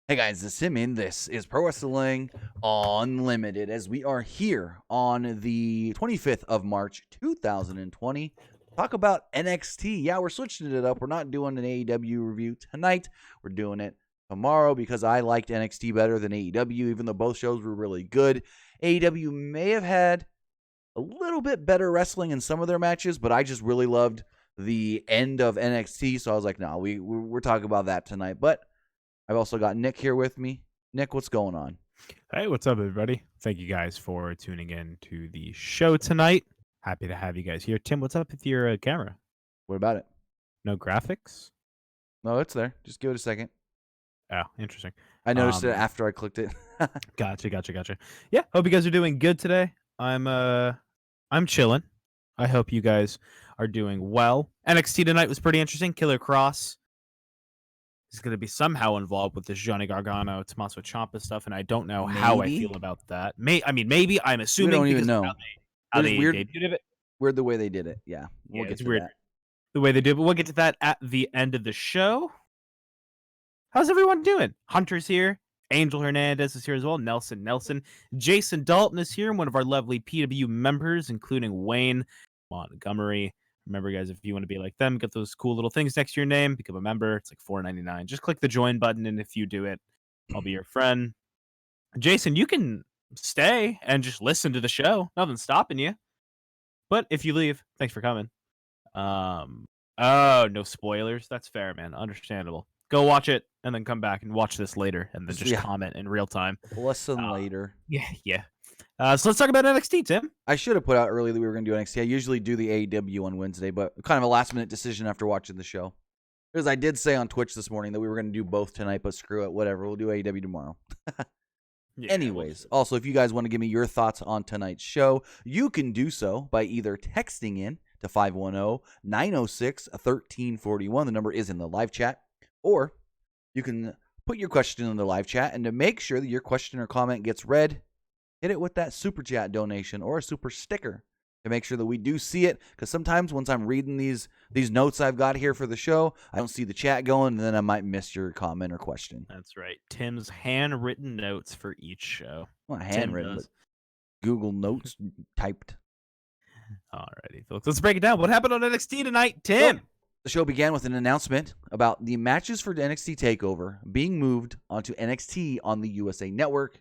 Hey guys, this is Simon. This is Pro Wrestling Unlimited as we are here on the 25th of March, 2020. Talk about NXT. Yeah, we're switching it up. We're not doing an AEW review tonight. We're doing it tomorrow because I liked NXT better than AEW, even though both shows were really good. AEW may have had a little bit better wrestling in some of their matches, but I just really loved the end of NXT. So I was like, no, we're talking about that tonight. But I've also got Nick here with me. Nick, what's going on? Hey, what's up, everybody? Thank you guys for tuning in to the show tonight. Happy to have you guys here. Tim, what's up with your camera? What about it? No graphics? No, it's there. Just give it a second. Oh, interesting. I noticed it after I clicked it. Gotcha. Yeah, hope you guys are doing good today. I'm chilling. I hope you guys are doing well. NXT tonight was pretty interesting. Killer Cross is going to be somehow involved with this Johnny Gargano, Tommaso Ciampa stuff, and I don't know how I feel about that. Maybe. I'm assuming we don't because even know. how they weird, debuted it. Weird the way they did it. Yeah, we'll get it's to weird. that. The way they do, but we'll get to that at the end of the show. How's everyone doing? Hunter's here. Angel Hernandez is here as well. Nelson. Jason Dalton is here. One of our lovely PWU members, including Wayne Montgomery. Remember, guys, if you want to be like them, get those cool little things next to your name. Become a member. It's like $4.99. Just click the join button, and if you do it, I'll be your friend. Jason, you can stay and just listen to the show. Nothing's stopping you. But if you leave, thanks for coming. Oh, no spoilers. That's fair, man. Understandable. Go watch it and then come back and watch this later and then just comment in real time. Listen later. Yeah. So let's talk about NXT, Tim. I should have put out early that we were going to do NXT. I usually do the AEW on Wednesday, but kind of a last-minute decision after watching the show. Because I did say on Twitch this morning that we were going to do both tonight, but screw it. Whatever. We'll do AEW tomorrow. Anyways, also, if you guys want to give me your thoughts on tonight's show, you can do so by either texting in to 510-906-1341. The number is in the live chat. Or you can put your question in the live chat, and to make sure that your question or comment gets read, hit it with that super chat donation or a super sticker to make sure that we do see it. Because sometimes once I'm reading these notes I've got here for the show, I don't see the chat going, and then I might miss your comment or question. That's right. Tim's handwritten notes for each show. Not handwritten, but Google Notes typed. Alrighty, folks. Let's break it down. What happened on NXT tonight, Tim? Well, the show began with an announcement about the matches for the NXT TakeOver being moved onto NXT on the USA Network.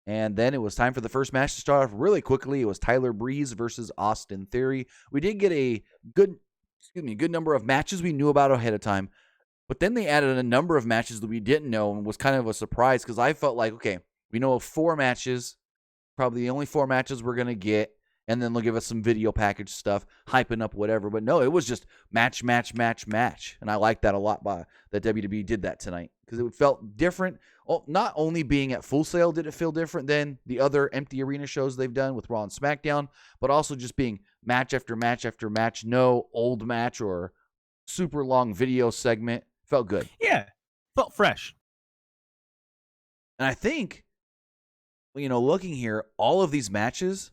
And then it was time for the first match to start off really quickly. It was Tyler Breeze versus Austin Theory. We did get a good number of matches we knew about ahead of time. But then they added a number of matches that we didn't know and was kind of a surprise because I felt like, okay, we know of 4 matches, probably the only 4 matches we're going to get. And then they'll give us some video package stuff, hyping up whatever. But no, it was just match. And I like that a lot that WWE did that tonight because it felt different. Not only being at Full Sail did it feel different than the other empty arena shows they've done with Raw and SmackDown, but also just being match after match after match. No old match or super long video segment. Felt good. Yeah, felt fresh. And I think, looking here, all of these matches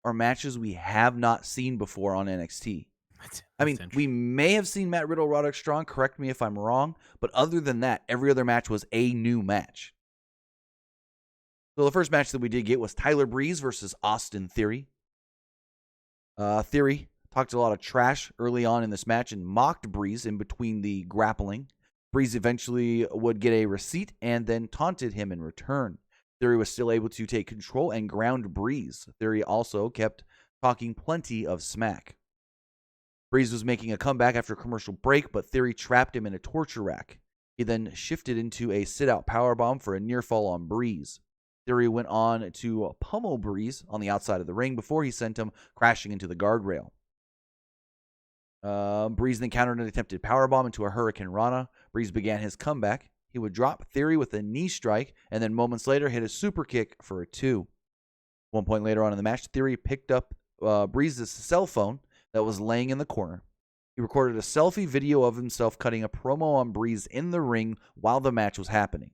are matches we have not seen before on NXT. I mean, we may have seen Matt Riddle, Roderick Strong, correct me if I'm wrong, but other than that, every other match was a new match. So the first match that we did get was Tyler Breeze versus Austin Theory. Theory talked a lot of trash early on in this match and mocked Breeze in between the grappling. Breeze eventually would get a receipt and then taunted him in return. Theory was still able to take control and ground Breeze. Theory also kept talking plenty of smack. Breeze was making a comeback after a commercial break, but Theory trapped him in a torture rack. He then shifted into a sit-out powerbomb for a near fall on Breeze. Theory went on to pummel Breeze on the outside of the ring before he sent him crashing into the guardrail. Breeze then countered an attempted powerbomb into a Hurricane Rana. Breeze began his comeback. He would drop Theory with a knee strike, and then moments later hit a super kick for a 2. One point later on in the match, Theory picked up Breeze's cell phone that was laying in the corner. He recorded a selfie video of himself cutting a promo on Breeze in the ring while the match was happening.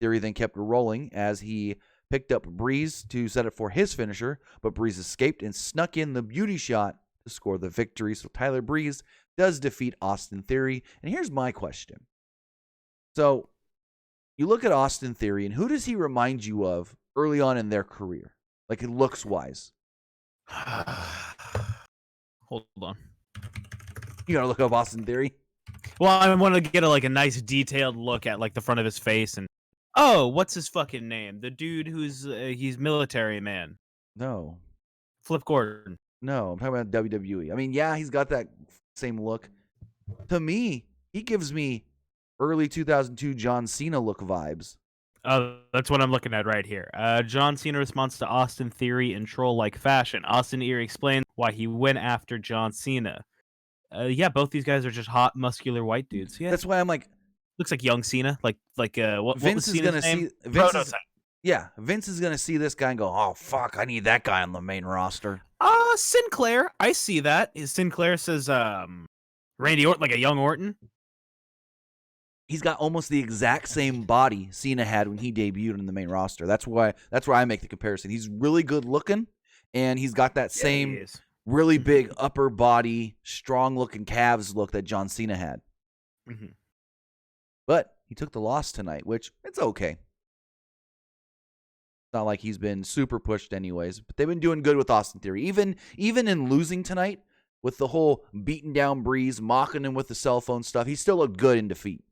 Theory then kept rolling as he picked up Breeze to set it for his finisher, but Breeze escaped and snuck in the beauty shot to score the victory. So Tyler Breeze does defeat Austin Theory. And here's my question. So you look at Austin Theory, and who does he remind you of early on in their career? Like, looks-wise. Hold on. You gotta look up Austin Theory? Well, I want to get a nice detailed look at like the front of his face and what's his fucking name? The dude who's he's military man. No. Flip Gordon. No, I'm talking about WWE. I mean, yeah, he's got that same look. To me, he gives me early 2002 John Cena look vibes. That's what I'm looking at right here. John Cena responds to Austin Theory in troll-like fashion. Austin Theory explains why he went after John Cena. Yeah, both these guys are just hot, muscular white dudes. Yeah, That's why I'm like, looks like young Cena. What Vince was is Cena's gonna name? see Vince is, Prototype. yeah, Vince is gonna see this guy and go, "Oh fuck, I need that guy on the main roster." Sinclair. I see that. Sinclair says, Randy Orton, like a young Orton. He's got almost the exact same body Cena had when he debuted in the main roster. That's where I make the comparison. He's really good looking, and he's got that same really big upper body, strong looking calves look that John Cena had. Mm-hmm. But he took the loss tonight, which it's okay. It's not like he's been super pushed anyways, but they've been doing good with Austin Theory. Even in losing tonight with the whole beating down Breeze, mocking him with the cell phone stuff, he still looked good in defeat.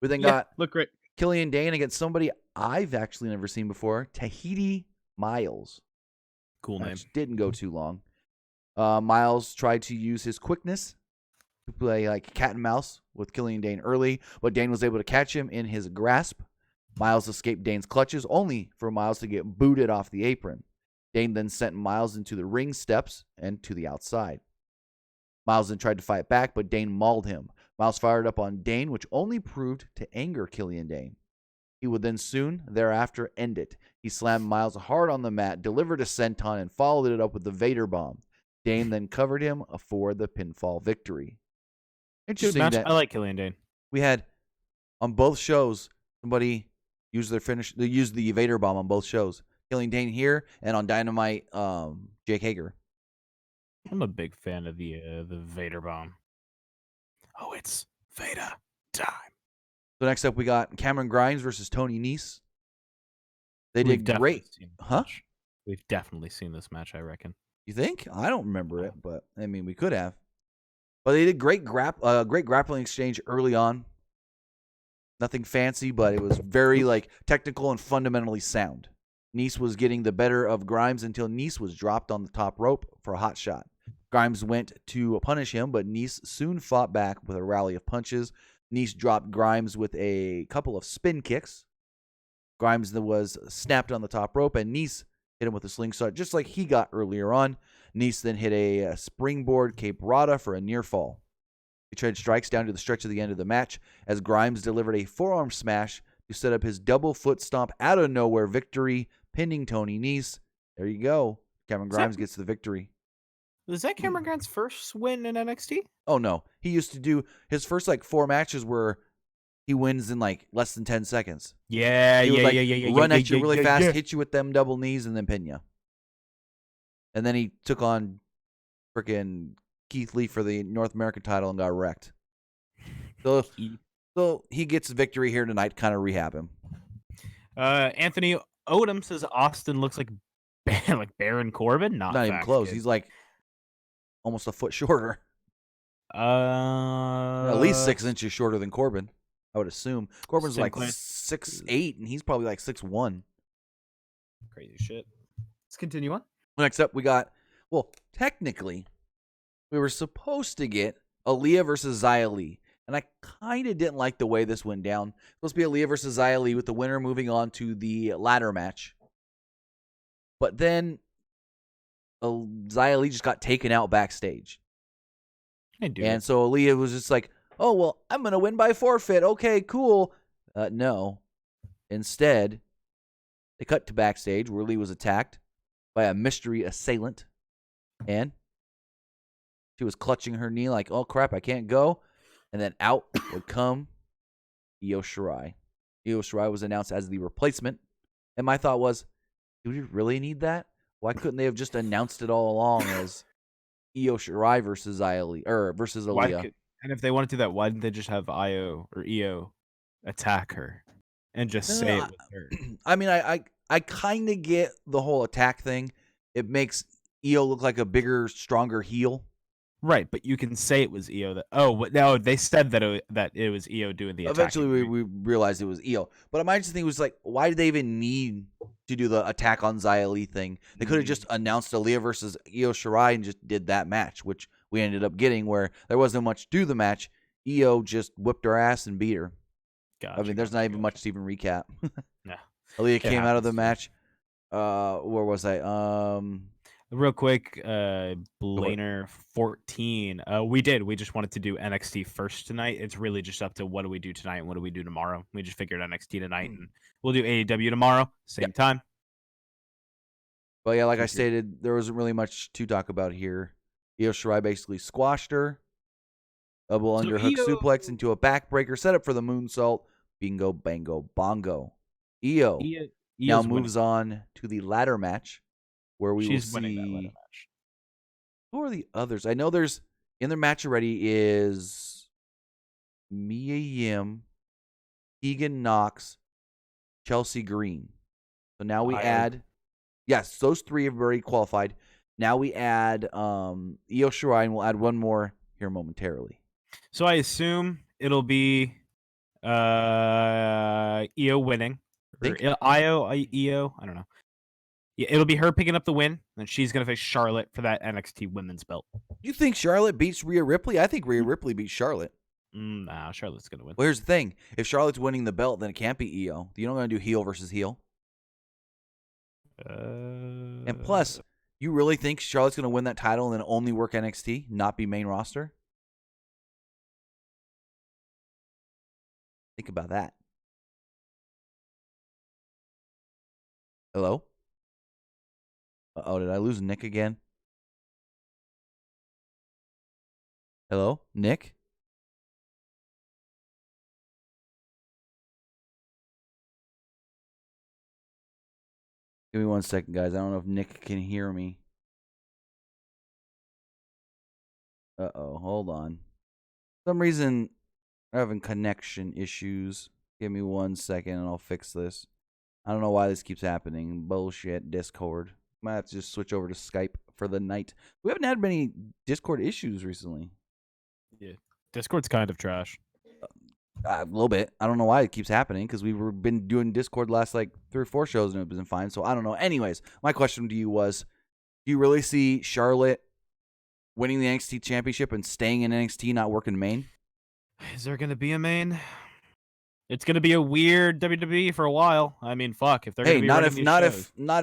We then got look great. Killian Dane against somebody I've actually never seen before, Tahiti Miles. Cool name. Which didn't go too long. Miles tried to use his quickness to play like cat and mouse with Killian Dane early, but Dane was able to catch him in his grasp. Miles escaped Dane's clutches, only for Miles to get booted off the apron. Dane then sent Miles into the ring steps and to the outside. Miles then tried to fight back, but Dane mauled him. Miles fired up on Dane, which only proved to anger Killian Dane. He would then soon thereafter end it. He slammed Miles hard on the mat, delivered a senton, and followed it up with the Vader Bomb. Dane then covered him for the pinfall victory. Interesting match. that I like Killian Dane. We had on both shows somebody use their finish. They used the Vader Bomb on both shows. Killian Dane here and on Dynamite, Jake Hager. I'm a big fan of the Vader Bomb. Oh, it's Vader time. So next up, we got Cameron Grimes versus Tony Nese. They did great. We've definitely seen this match, I reckon. You think? I don't remember it, but I mean, we could have. But they did great grappling exchange early on. Nothing fancy, but it was very technical and fundamentally sound. Nese was getting the better of Grimes until Nese was dropped on the top rope for a hot shot. Grimes went to punish him, but Nese soon fought back with a rally of punches. Nese dropped Grimes with a couple of spin kicks. Grimes was snapped on the top rope, and Nese hit him with a slingshot, just like he got earlier on. Nese then hit a springboard Cape Rada for a near fall. He traded strikes down to the stretch of the end of the match as Grimes delivered a forearm smash to set up his double foot stomp out of nowhere victory, pinning Tony Nese. There you go. Cameron Grimes gets the victory. Was that Cameron Grimes' first win in NXT? Oh, no. He used to do his first 4 matches where he wins in less than 10 seconds. Yeah, he would run at you really fast, hit you with them double knees, and then pin you. And then he took on freaking Keith Lee for the North American title and got wrecked. So he gets the victory here tonight, kind of rehab him. Anthony Odom says Austin looks like Baron Corbin. Not even close. He's almost a foot shorter. At least 6 inches shorter than Corbin, I would assume. Corbin's 6'8", and he's probably 6'1". Crazy shit. Let's continue on. Next up, we got, technically, we were supposed to get Aaliyah versus Xia Li. And I kind of didn't like the way this went down. It was supposed to be Aaliyah versus Xia Li with the winner moving on to the ladder match. But then Xia Li just got taken out backstage. And so Aaliyah was just like, oh, well, I'm going to win by forfeit. Okay, cool. No. Instead, they cut to backstage where Lee was attacked by a mystery assailant. And she was clutching her knee like, oh, crap, I can't go. And then out would come Io Shirai. Io Shirai was announced as the replacement. And my thought was, do we really need that? Why couldn't they have just announced it all along as Io Shirai versus versus Aaliyah? And if they wanted to do that, why didn't they just have Io attack her? and just No, say it was her. I mean, I kind of get the whole attack thing. It makes Io look like a bigger, stronger heel. Right, but you can say it was Io. No, they said that it was Io doing the attacking. Eventually, we realized it was Io. But my interesting thing was like, why did they even need to do the attack on Xia Li thing? They could have just announced Aaliyah versus Io Shirai and just did that match, which we ended up getting, where there wasn't much to do the match. Io just whipped her ass and beat her. Gotcha, I mean, there's not even much to even recap. Yeah. Aaliyah came out of the happens. match. Where was I? Real quick, Blainer 14. We just wanted to do NXT first tonight. It's really just up to what do we do tonight and what do we do tomorrow. We just figured NXT tonight and we'll do AEW tomorrow, same time. But yeah, like I stated, there wasn't really much to talk about here. Io Shirai basically squashed her. Double underhook suplex into a backbreaker, set up for the moonsault. Bingo, bango, bongo. Io now moves on to the ladder match, where we will see. Who are the others? I know there's in their match already is Mia Yim, Tegan Knox, Chelsea Green. So now we add. Yes, those three have already qualified. Now we add Io Shirai, and we'll add one more here momentarily. So I assume it'll be Io winning. Io, I don't know. Yeah, it'll be her picking up the win, and she's going to face Charlotte for that NXT women's belt. You think Charlotte beats Rhea Ripley? I think Rhea Ripley beats Charlotte. Nah, Charlotte's going to win. Well, here's the thing. If Charlotte's winning the belt, then it can't be Io. You don't want to do heel versus heel. And plus, you really think Charlotte's going to win that title and then only work NXT, not be main roster? Think about that. Hello? Uh-oh, did I lose Nick again? Hello? Nick? Give me 1 second, guys. I don't know if Nick can hear me. Uh-oh, hold on. For some reason, I'm having connection issues. Give me 1 second and I'll fix this. I don't know why this keeps happening. Bullshit, Discord. Might have to just switch over to Skype for the night. We haven't had many Discord issues recently. Yeah, Discord's kind of trash. A little bit. I don't know why it keeps happening because we've been doing Discord last like 3 or 4 shows and it's been fine. So I don't know. Anyways, my question to you was, do you really see Charlotte winning the NXT championship and staying in NXT, not working main? Is there going to be a main? It's going to be a weird WWE for a while. I mean, fuck. If they're going to be not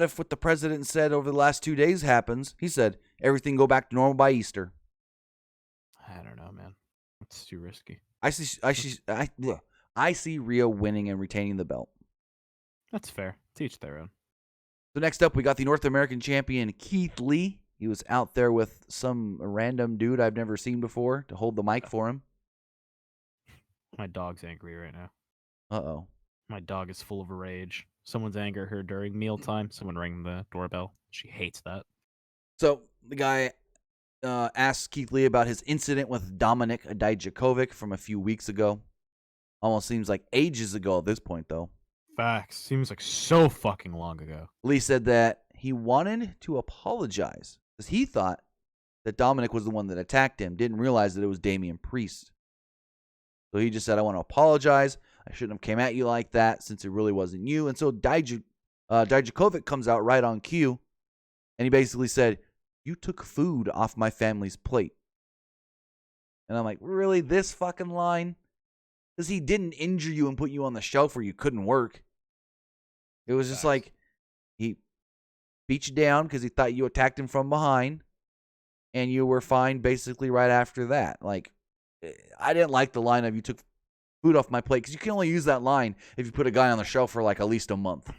if what the president said over the last 2 days happens. He said everything go back to normal by Easter. I don't know, man. It's too risky. I see Rhea winning and retaining the belt. That's fair. Teach their own. So next up, we got the North American champion Keith Lee. He was out there with some random dude I've never seen before to hold the mic for him. My dog's angry right now. Uh-oh. My dog is full of rage. Someone's angered her during mealtime. Someone rang the doorbell. She hates that. So the guy asked Keith Lee about his incident with Dominik Dijakovic from a few weeks ago. Almost seems like ages ago at this point, though. Facts. Seems like so fucking long ago. Lee said that he wanted to apologize because he thought that Dominik was the one that attacked him, didn't realize that it was Damian Priest. So he just said, I want to apologize. I shouldn't have came at you like that since it really wasn't you. And so Dijakovic comes out right on cue, and he basically said, you took food off my family's plate. And I'm like, really? This fucking line? Because he didn't injure you and put you on the shelf where you couldn't work. It was just like, he beat you down because he thought you attacked him from behind, and you were fine basically right after that. Like, I didn't like the line of you took food off my plate because you can only use that line if you put a guy on the shelf for like at least a month.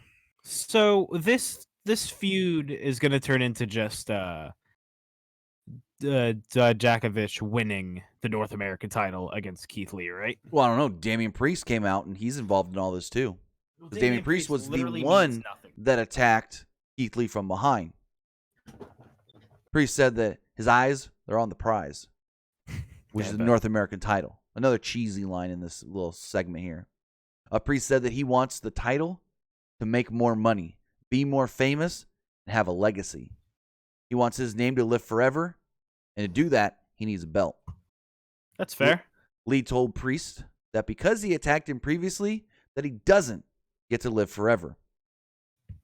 So this feud is going to turn into just Djakovic winning the North American title against Keith Lee, right? Well, I don't know. Damian Priest came out and he's involved in all this too. Well, Damian Priest was the one that attacked Keith Lee from behind. Priest said that his eyes, they're on the prize, which is the North American title. Another cheesy line in this little segment here. Priest said that he wants the title to make more money, be more famous, and have a legacy. He wants his name to live forever, and to do that, he needs a belt. That's fair. Lee told Priest that because he attacked him previously, that he doesn't get to live forever.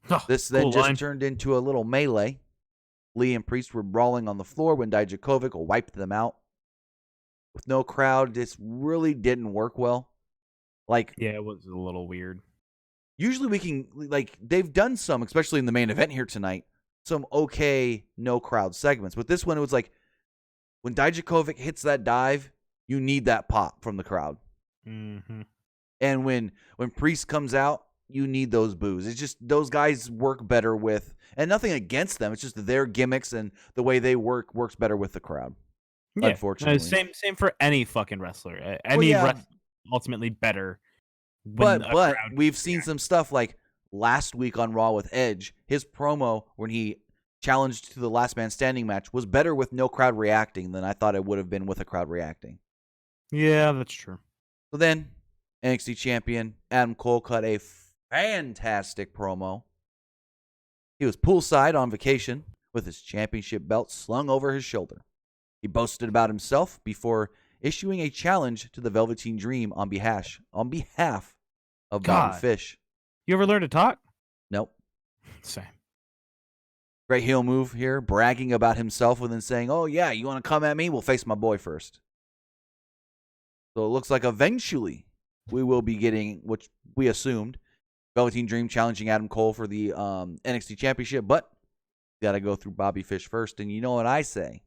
Oh, This then cool just line. turned into a little melee. Lee and Priest were brawling on the floor when Dijakovic wiped them out. With no crowd, this really didn't work well. Like, Yeah, it was a little weird. usually we can, like, they've done some, especially in the main event here tonight, some okay no crowd segments. But this one, it was like, when Dijakovic hits that dive, you need that pop from the crowd. Mm-hmm. And when Priest comes out, you need those boos. It's just those guys work better with, and nothing against them. It's just their gimmicks and the way they works better with the crowd. Yeah, Unfortunately, same for any fucking wrestler. Any wrestler ultimately better. When But we've seen some stuff like last week on Raw with Edge. His promo when he challenged to the Last Man Standing match was better with no crowd reacting than I thought it would have been with a crowd reacting. Yeah, that's true. So then, NXT champion Adam Cole cut a fantastic promo. He was poolside on vacation with his championship belt slung over his shoulder. He boasted about himself before issuing a challenge to the Velveteen Dream on behalf of Bobby God. Fish. You ever learn to talk? Nope. Same. Great heel move here, bragging about himself and then saying, "Oh yeah, you want to come at me? We'll face my boy first." So it looks like eventually we will be getting, which we assumed, Velveteen Dream challenging Adam Cole for the NXT Championship, but you got to go through Bobby Fish first. And you know what I say?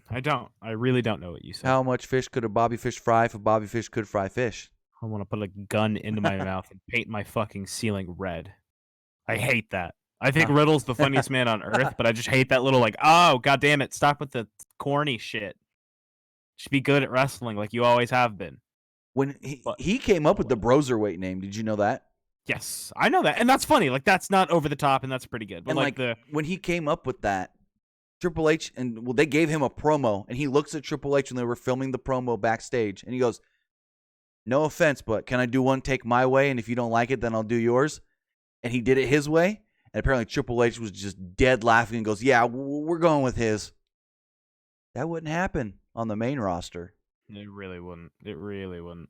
I don't. I really don't know what you said. How much fish could a Bobby Fish fry if a Bobby Fish could fry fish? I want to put a gun into my mouth and paint my fucking ceiling red. I hate that. I think Riddle's the funniest man on earth, but I just hate that little oh, god damn it, stop with the corny shit. Just be good at wrestling like you always have been. When he came up with the Broserweight name, did you know that? Yes, I know that. And that's funny. Like, that's not over the top, and that's pretty good. But and when he came up with that, Triple H, they gave him a promo, and he looks at Triple H when they were filming the promo backstage, and he goes, "No offense, but can I do one take my way, and if you don't like it, then I'll do yours?" And he did it his way, and apparently Triple H was just dead laughing and goes, "Yeah, we're going with his." That wouldn't happen on the main roster. It really wouldn't. It really wouldn't.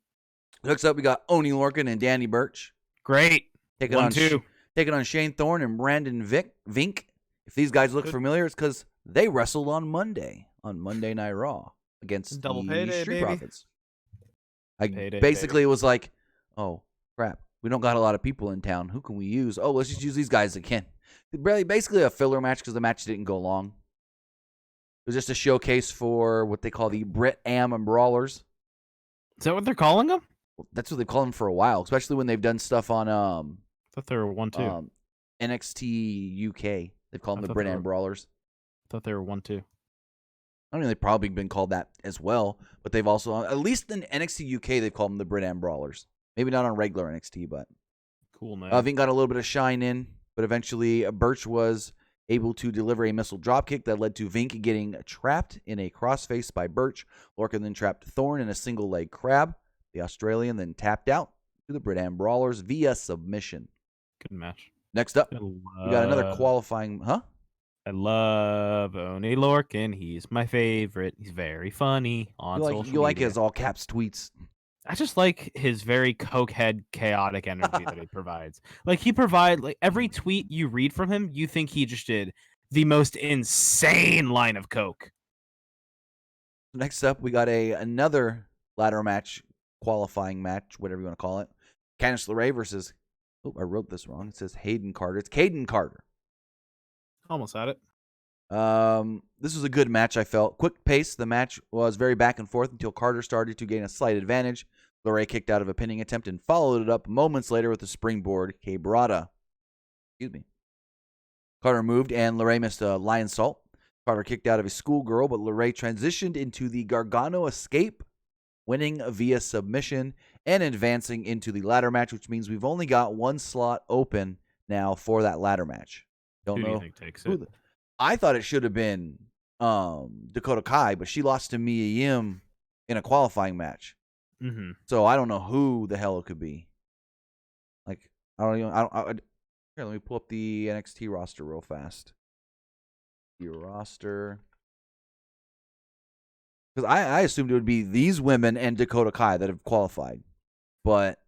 Next up, we got Oney Lorcan and Danny Burch. Great. Taking on Shane Thorne and Brandon Vink. If these guys look familiar, it's because they wrestled on Monday Night Raw against Double the payday, Street baby. Profits. Payday, Basically, it was like, oh, crap. We don't got a lot of people in town. Who can we use? Oh, let's just use these guys again. Basically a filler match because the match didn't go long. It was just a showcase for what they call the Brit Am and Brawlers. Is that what they're calling them? That's what they call them for a while, especially when they've done stuff on I thought they were 1-2. NXT UK. They've called them the Brit Am Brawlers. I thought they were 1-2. I mean, they've probably been called that as well, but they've also, at least in NXT UK, they've called them the Brit Am Brawlers. Maybe not on regular NXT, but Cool, man. Vink got a little bit of shine in, but eventually Burch was able to deliver a missile dropkick that led to Vink getting trapped in a crossface by Burch. Lorcan then trapped Thorne in a single leg crab. The Australian then tapped out to the Brit Am Brawlers via submission. Good match. Next up, we got another qualifying, I love Oney Lorcan. He's my favorite. He's very funny on social media. You like his all caps tweets. I just like his very cokehead, chaotic energy that he provides. Like, he provides, like, every tweet you read from him, you think he just did the most insane line of coke. Next up, we got another ladder match, qualifying match, whatever you want to call it. Candice LeRae versus, I wrote this wrong. It says Hayden Carter. It's Caden Carter. Almost had it. This was a good match, I felt. Quick pace. The match was very back and forth until Carter started to gain a slight advantage. LeRae kicked out of a pinning attempt and followed it up moments later with a springboard K-Brada. Excuse me. Carter moved and LeRae missed a lion salt. Carter kicked out of a schoolgirl, but LeRae transitioned into the Gargano escape, winning via submission and advancing into the ladder match, which means we've only got one slot open now for that ladder match. Who do you think takes it? I thought it should have been Dakota Kai, but she lost to Mia Yim in a qualifying match. Mm-hmm. So I don't know who the hell it could be. Here, let me pull up the NXT roster real fast. Your roster. Because I assumed it would be these women and Dakota Kai that have qualified. But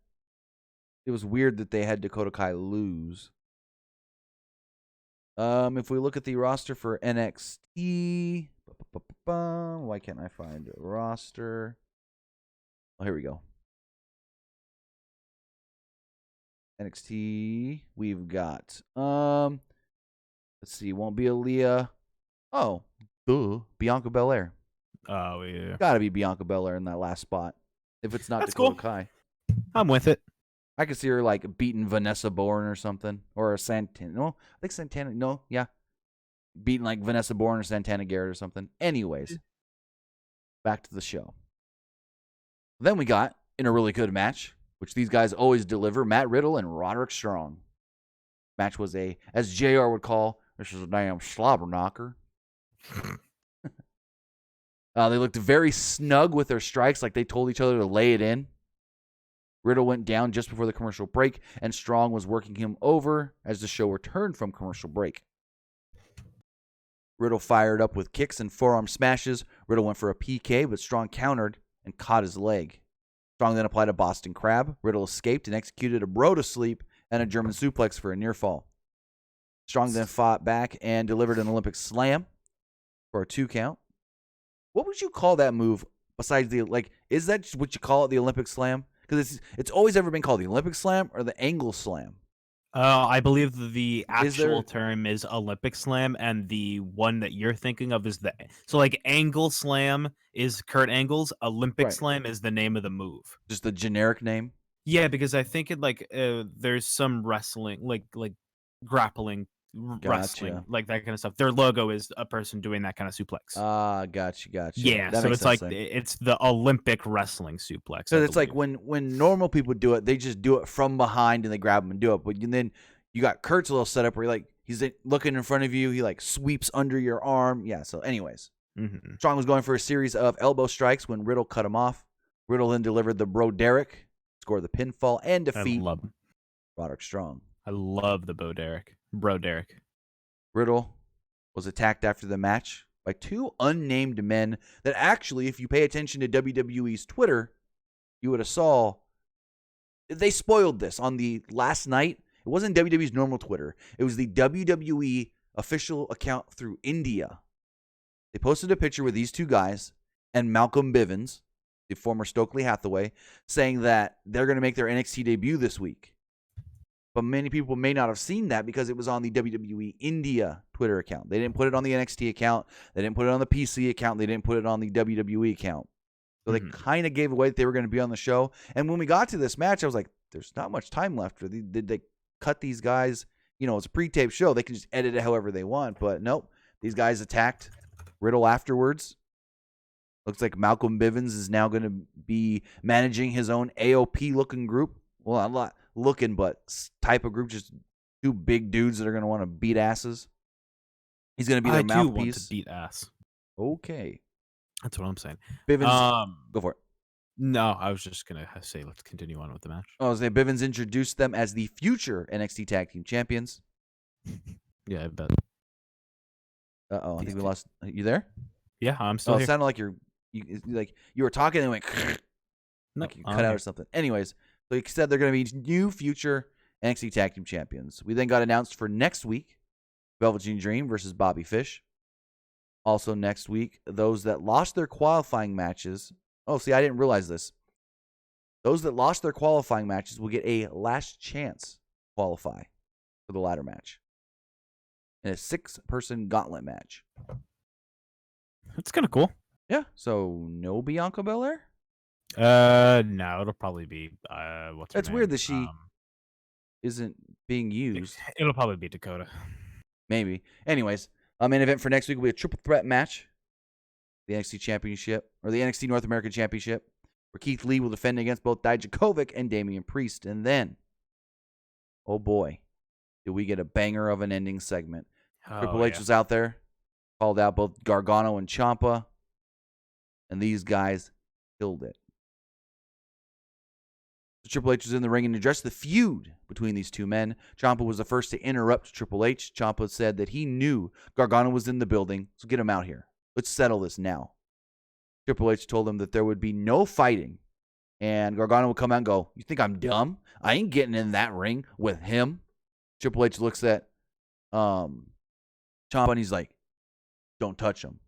it was weird that they had Dakota Kai lose. If we look at the roster for NXT, why can't I find a roster? Oh, here we go. NXT, we've got let's see, won't be Aaliyah. Oh, Bianca Belair. Oh yeah, Got to be Bianca Belair in that last spot. If it's not That's Dakota cool. Kai, I'm with it. I could see her like beating Vanessa Bourne or something, or a Santana. No, I think Santana. No, yeah, beating like Vanessa Bourne or Santana Garrett or something. Anyways, back to the show. Then we got in a really good match, which these guys always deliver, Matt Riddle and Roderick Strong. Match was as JR would call, this is a damn slobber knocker. They looked very snug with their strikes, like they told each other to lay it in. Riddle went down just before the commercial break, and Strong was working him over as the show returned from commercial break. Riddle fired up with kicks and forearm smashes. Riddle went for a PK, but Strong countered and caught his leg. Strong then applied a Boston Crab. Riddle escaped and executed a bro to sleep and a German suplex for a near fall. Strong then fought back and delivered an Olympic slam for a 2 count. What would you call that move besides is that what you call it, the Olympic slam? Because it's always ever been called the Olympic slam or the angle slam. I believe the actual term is Olympic slam, and the one that you're thinking of is angle slam is Kurt Angle's. Olympic slam is the name of the move. Just the generic name? Yeah, because I think there's some wrestling, like grappling, wrestling, like that kind of stuff. Their logo is a person doing that kind of suplex. Gotcha. Yeah, so it's it's the Olympic wrestling suplex. So it's like when normal people do it, they just do it from behind and they grab them and do it. But then you got Kurt's little setup where he's looking in front of you, he sweeps under your arm. Yeah. So, anyways, Strong was going for a series of elbow strikes when Riddle cut him off. Riddle then delivered the Roderick, score the pinfall and defeat Roderick Strong. I love the Roderick. Riddle was attacked after the match by 2 unnamed men that actually, if you pay attention to WWE's Twitter, you would have saw they spoiled this on the last night. It wasn't WWE's normal Twitter. It was the WWE official account through India. They posted a picture with these 2 guys and Malcolm Bivens, the former Stokely Hathaway, saying that they're going to make their NXT debut this week. But many people may not have seen that because it was on the WWE India Twitter account. They didn't put it on the NXT account. They didn't put it on the PC account. They didn't put it on the WWE account. So they kind of gave away that they were going to be on the show. And when we got to this match, I was like, there's not much time left. Did they cut these guys? It's a pre-taped show. They can just edit it however they want. But nope, these guys attacked Riddle afterwards. Looks like Malcolm Bivens is now going to be managing his own AOP-looking group. Well, I'm not looking, but type of group, just 2 big dudes that are going to want to beat asses. He's going to be their mouthpiece. I do want to beat ass. Okay. That's what I'm saying. Bivens, go for it. No, I was just going to say let's continue on with the match. Bivens introduced them as the future NXT Tag Team Champions. Yeah, I bet. Uh-oh, I think we lost. You there? Yeah, I'm still here. It sounded like you were talking and went Nope, you cut out or something. Anyways, so he said they're going to be new future NXT Tag Team Champions. We then got announced for next week, Velveteen Dream versus Bobby Fish. Also next week, those that lost their qualifying matches. Oh, see, I didn't realize this. Those that lost their qualifying matches will get a last chance to qualify for the ladder match in a 6-person gauntlet match. That's kind of cool. Yeah. So no Bianca Belair? No, it'll probably be what's her It's name? weird that she isn't being used. It'll probably be Dakota. Maybe. Anyways, main event for next week will be a triple threat match. The NXT Championship, or the NXT North American Championship, where Keith Lee will defend against both Dijakovic and Damian Priest. And then, oh boy, did we get a banger of an ending segment. Triple H was out there, called out both Gargano and Ciampa, and these guys killed it. Triple H was in the ring and addressed the feud between these two men. Ciampa was the first to interrupt Triple H. Ciampa said that he knew Gargano was in the building, so get him out here. Let's settle this now. Triple H told him that there would be no fighting, and Gargano would come out and go, "You think I'm dumb? I ain't getting in that ring with him." Triple H looks at Ciampa and he's like, "Don't touch him."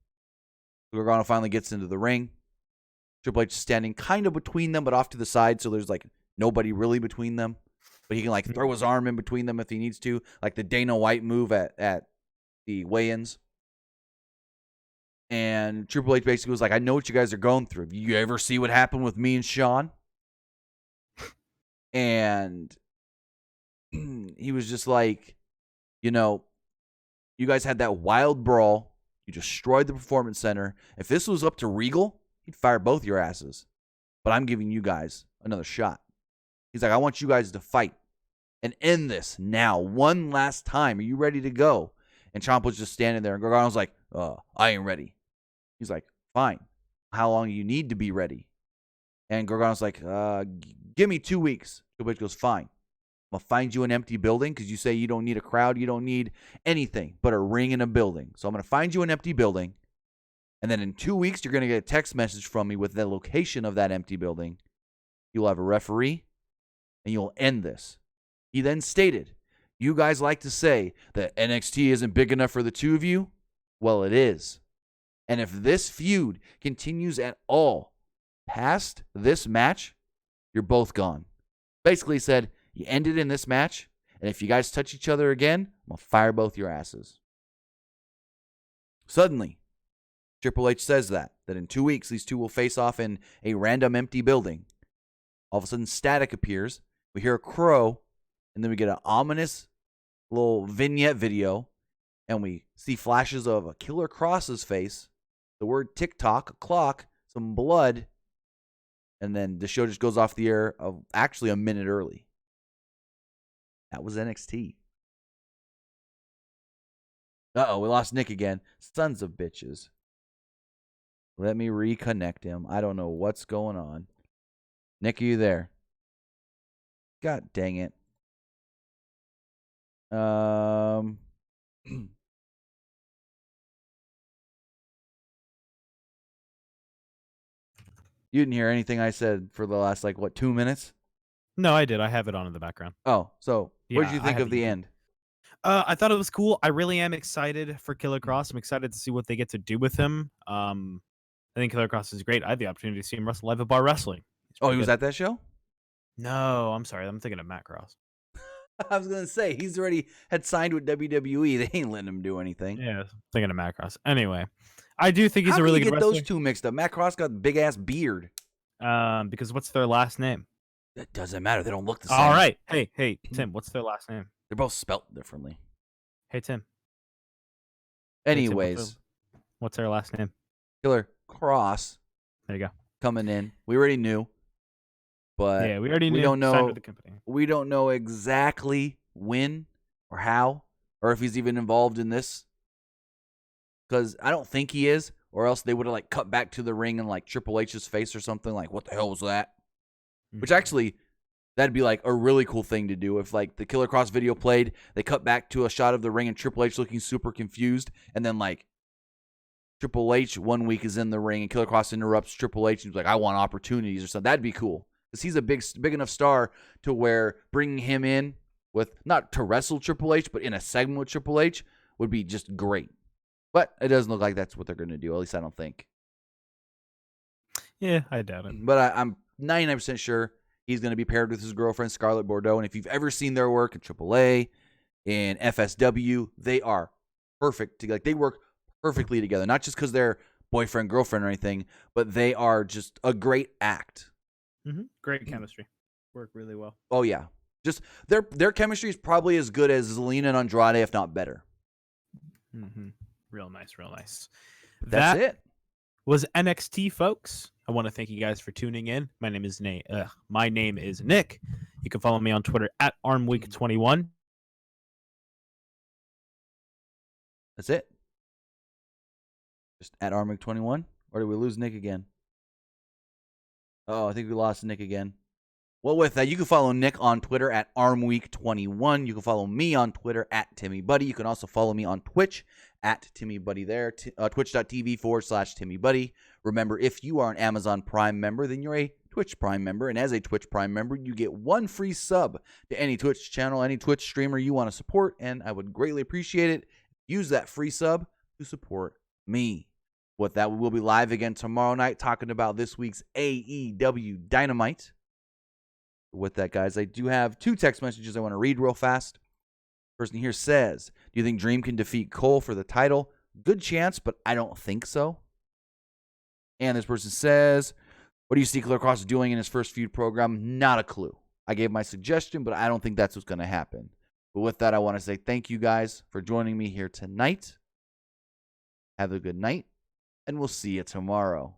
Gargano finally gets into the ring. Triple H is standing kind of between them, but off to the side, so there's like nobody really between them. But he can like throw his arm in between them if he needs to, like the Dana White move at the weigh-ins. And Triple H basically was like, "I know what you guys are going through. You ever see what happened with me and Sean?" And he was just like, you guys had that wild brawl. You destroyed the Performance Center. If this was up to Regal, he'd fire both your asses. But I'm giving you guys another shot. He's like, "I want you guys to fight and end this now. One last time. Are you ready to go?" And Ciampa's just standing there. And Gargano's like, "I ain't ready." He's like, "Fine. How long do you need to be ready?" And Gargano's like, "Give me 2 weeks." Triple H goes, "Fine. I'm going to find you an empty building because you say you don't need a crowd. You don't need anything but a ring and a building. So I'm going to find you an empty building. And then in 2 weeks, you're going to get a text message from me with the location of that empty building. You'll have a referee, and you'll end this." He then stated, "You guys like to say that NXT isn't big enough for the two of you? Well, it is. And if this feud continues at all past this match, you're both gone." Basically said, you end it in this match, and if you guys touch each other again, I'm going to fire both your asses. Suddenly, Triple H says that in 2 weeks, these two will face off in a random empty building. All of a sudden, static appears. We hear a crow, and then we get an ominous little vignette video, and we see flashes of a Killer Cross's face, the word TikTok, a clock, some blood, and then the show just goes off the air of actually a minute early. That was NXT. Uh-oh, we lost Nick again. Sons of bitches. Let me reconnect him. I don't know what's going on. Nick, are you there? God dang it. You didn't hear anything I said for the last, 2 minutes? No, I did. I have it on in the background. Oh, so what did Yeah, you think of the end? I thought it was cool. I really am excited for Killer Cross. I'm excited to see what they get to do with him. I think Killer Cross is great. I had the opportunity to see him wrestle live at Bar Wrestling. Oh, he was at that show? No, I'm sorry. I'm thinking of Matt Cross. I was going to say, he's already had signed with WWE. They ain't letting him do anything. Yeah, thinking of Matt Cross. Anyway, I do think he's How a really do you good get wrestler. those two mixed up? Matt Cross got a big-ass beard. Because what's their last name? That doesn't matter. They don't look the same. All right. Hey, Tim, what's their last name? They're both spelt differently. Hey, Tim. Anyways. What's their last name? Killer Cross. There you go. Coming in. We already knew. But yeah, we already knew. We don't know. Signed with the company. We don't know exactly when or how or if he's even involved in this. Because I don't think he is. Or else they would have cut back to the ring and Triple H's face or something. What the hell was that? Mm-hmm. Which actually, that'd be a really cool thing to do. If the Killer Cross video played, they cut back to a shot of the ring and Triple H looking super confused. And then Triple H 1 week is in the ring and Killer Cross interrupts Triple H and he's like, "I want opportunities" or something. That'd be cool. Because he's a big enough star to where bringing him in with, not to wrestle Triple H, but in a segment with Triple H would be just great. But it doesn't look like that's what they're going to do. At least I don't think. Yeah, I doubt it. But I'm 99% sure he's going to be paired with his girlfriend, Scarlett Bordeaux. And if you've ever seen their work in AAA, in FSW, they are perfect. They work perfectly together. Not just because they're boyfriend, girlfriend or anything, but they are just a great act. Mm-hmm. Great chemistry. Work really well. Oh, yeah. Just their chemistry is probably as good as Zelina and Andrade, if not better. Mm-hmm. Real nice. That's it. Was NXT, folks. I want to thank you guys for tuning in. My name is Nick. You can follow me on Twitter at ArmWeek21. That's it. Just at ArmWeek21? Or did we lose Nick again? Oh, I think we lost Nick again. Well, with that, you can follow Nick on Twitter at ArmWeek21. You can follow me on Twitter at TimmyBuddy. You can also follow me on Twitch at TimmyBuddy there, twitch.tv/TimmyBuddy. Remember, if you are an Amazon Prime member, then you're a Twitch Prime member. And as a Twitch Prime member, you get one free sub to any Twitch channel, any Twitch streamer you want to support. And I would greatly appreciate it. Use that free sub to support me. With that, we will be live again tomorrow night talking about this week's AEW Dynamite. With that, guys, I do have 2 text messages I want to read real fast. Person here says, do you think Dream can defeat Cole for the title? Good chance, but I don't think so. And this person says, what do you see Killer Cross doing in his first feud program? Not a clue. I gave my suggestion, but I don't think that's what's going to happen. But with that, I want to say thank you guys for joining me here tonight. Have a good night, and we'll see you tomorrow.